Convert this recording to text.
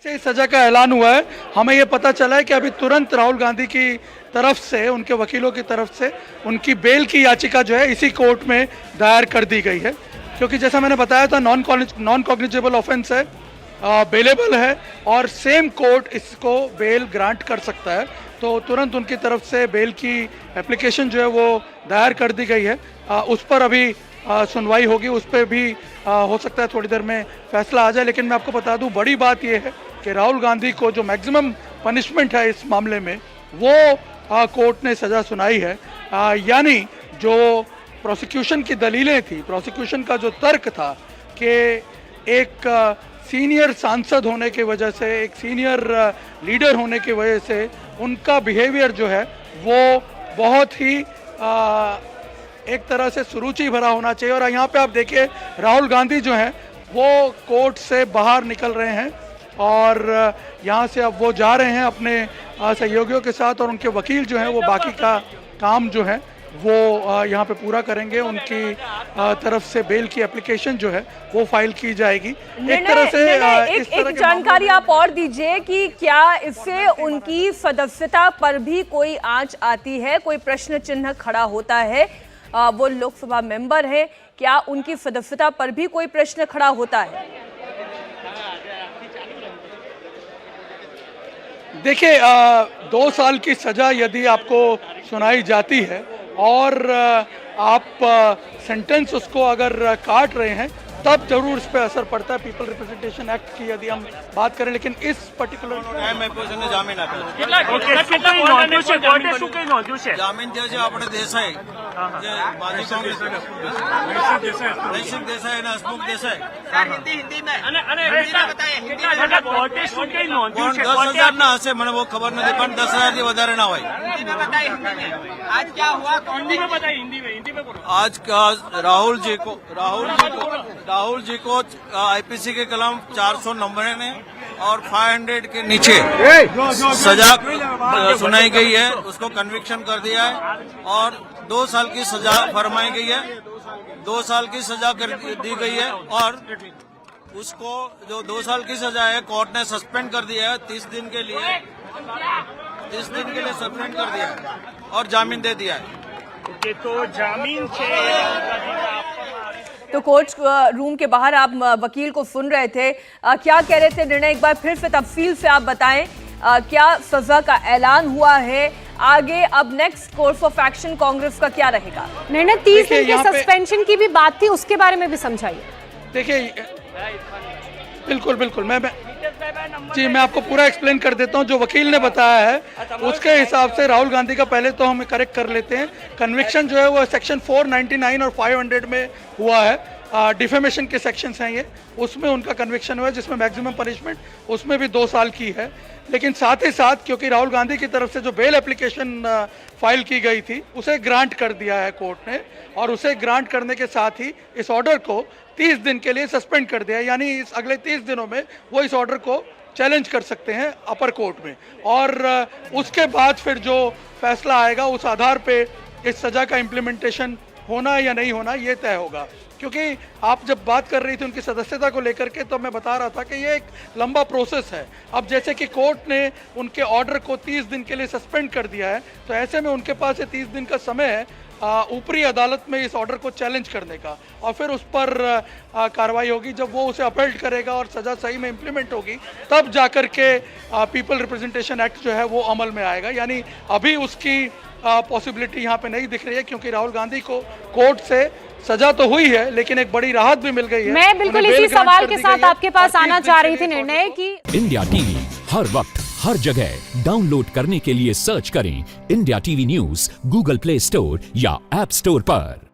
से इस सजा का ऐलान हुआ है, हमें ये पता चला है कि अभी तुरंत राहुल गांधी की तरफ से, उनके वकीलों की तरफ से उनकी बेल की याचिका जो है इसी कोर्ट में दायर कर दी गई है, क्योंकि जैसा मैंने बताया था नॉन कॉग्निजेबल ऑफेंस है, बेलेबल है और सेम कोर्ट इसको बेल ग्रांट कर सकता है। तो तुरंत उनकी तरफ से बेल की एप्लीकेशन जो है वो दायर कर दी गई है। उस पर अभी सुनवाई होगी, उस पर भी हो सकता है थोड़ी देर में फैसला आ जाए। लेकिन मैं आपको बता दूं, बड़ी बात यह है कि राहुल गांधी को जो मैक्सिमम पनिशमेंट है इस मामले में वो कोर्ट ने सज़ा सुनाई है। यानी जो प्रोसिक्यूशन की दलीलें थी, प्रोसिक्यूशन का जो तर्क था कि एक सीनियर सांसद होने की वजह से, एक सीनियर लीडर होने की वजह से उनका बिहेवियर जो है वो बहुत ही एक तरह से सुरुचि भरा होना चाहिए। और यहाँ पे आप देखिए राहुल गांधी जो हैं वो कोर्ट से बाहर निकल रहे हैं और यहाँ से अब वो जा रहे हैं अपने सहयोगियों के साथ, और उनके वकील जो हैं वो बाकी का काम जो है वो यहाँ पे पूरा करेंगे। उनकी तरफ से बेल की एप्लीकेशन जो है वो फाइल की जाएगी। एक तरह से एक जानकारी आप और दीजिए कि क्या इससे उनकी सदस्यता पर भी कोई आंच आती है, कोई प्रश्न चिन्ह खड़ा होता है? वो लोकसभा मेंबर है, क्या उनकी सदस्यता पर भी कोई प्रश्न खड़ा होता है? देखिए 2 साल की सजा यदि आपको सुनाई जाती है और आप सेंटेंस उसको अगर काट रहे हैं तब जरूर इस पे असर पड़ता है पीपल रिप्रेजेंटेशन एक्ट की यदि हम बात करें। लेकिन इस पर्टिकुलर જામીન જે છે આપણે દેસાઈ જે માજી કોંગ્રેસ નૈશિક દેસાઈ અને હસમુખ દેસાઈ પણ 10,000 ના હશે, મને બહુ ખબર નથી, પણ 10,000 થી વધારે ના હોય। आज का राहुल जी को आईपीसी के कलम 490 ने और 500 के नीचे सजा सुनाई गई है, उसको कन्विक्शन कर दिया है और 2 साल की सजा फरमाई गई है। 2 साल की सजा कर दी गई है और उसको जो 2 साल की सजा है कोर्ट ने सस्पेंड कर दिया है 30 दिन के लिए, 30 दिन के लिए सस्पेंड कर दिया है और जामीन दे दिया है। तो जामीन तो कोर्ट रूम के बाहर आप वकील को सुन रहे थे, क्या कह रहे थे निर्णय? एक बार फिर से तफसील से आप बताएं, क्या सजा का ऐलान हुआ है? आगे अब next course of action Congress का क्या रहेगा? निर्णय 30 दिन के सस्पेंशन की भी बात थी, उसके बारे में भी समझाइए। देखिए बिल्कुल मैं आपको पूरा एक्सप्लेन कर देता हूं। जो वकील ने बताया है उसके हिसाब से राहुल गांधी का पहले तो हम करेक्ट कर लेते हैं, कन्विक्शन जो है वो सेक्शन 499 और 500 में हुआ है। डिफेमेशन के सेक्शंस हैं ये, उसमें उनका कन्विक्शन हुआ है जिसमें मैक्सिमम पनिशमेंट उसमें भी 2 साल की है। लेकिन साथ ही साथ क्योंकि राहुल गांधी की तरफ से जो बेल एप्लीकेशन फाइल की गई थी उसे ग्रांट कर दिया है कोर्ट ने, और उसे ग्रांट करने के साथ ही इस ऑर्डर को 30 दिन के लिए सस्पेंड कर दिया। यानी इस अगले 30 दिनों में वो इस ऑर्डर को चैलेंज कर सकते हैं अपर कोर्ट में, और उसके बाद फिर जो फैसला आएगा उस आधार पे इस सज़ा का इम्प्लीमेंटेशन होना या नहीं होना ये तय होगा। क्योंकि आप जब बात कर रही थी उनकी सदस्यता को लेकर के, तो मैं बता रहा था कि ये एक लंबा प्रोसेस है। अब जैसे कि कोर्ट ने उनके ऑर्डर को 30 दिन के लिए सस्पेंड कर दिया है, तो ऐसे में उनके पास ये 30 दिन का समय है ऊपरी अदालत में इस ऑर्डर को चैलेंज करने का, और फिर उस पर कार्रवाई होगी। जब वो उसे अपील करेगा और सज़ा सही में इम्प्लीमेंट होगी तब जाकर के पीपल रिप्रेजेंटेशन एक्ट जो है वो अमल में आएगा। यानी अभी उसकी पॉसिबिलिटी यहाँ पे नहीं दिख रही है, क्योंकि राहुल गांधी को कोर्ट से सजा तो हुई है लेकिन एक बड़ी राहत भी मिल गई है। मैं बिल्कुल इसी सवाल के साथ आपके पास आना चाह रही थी निर्णय की इंडिया टीवी हर वक्त हर जगह डाउनलोड करने के लिए सर्च करें India TV news Google play store या ऐप स्टोर पर।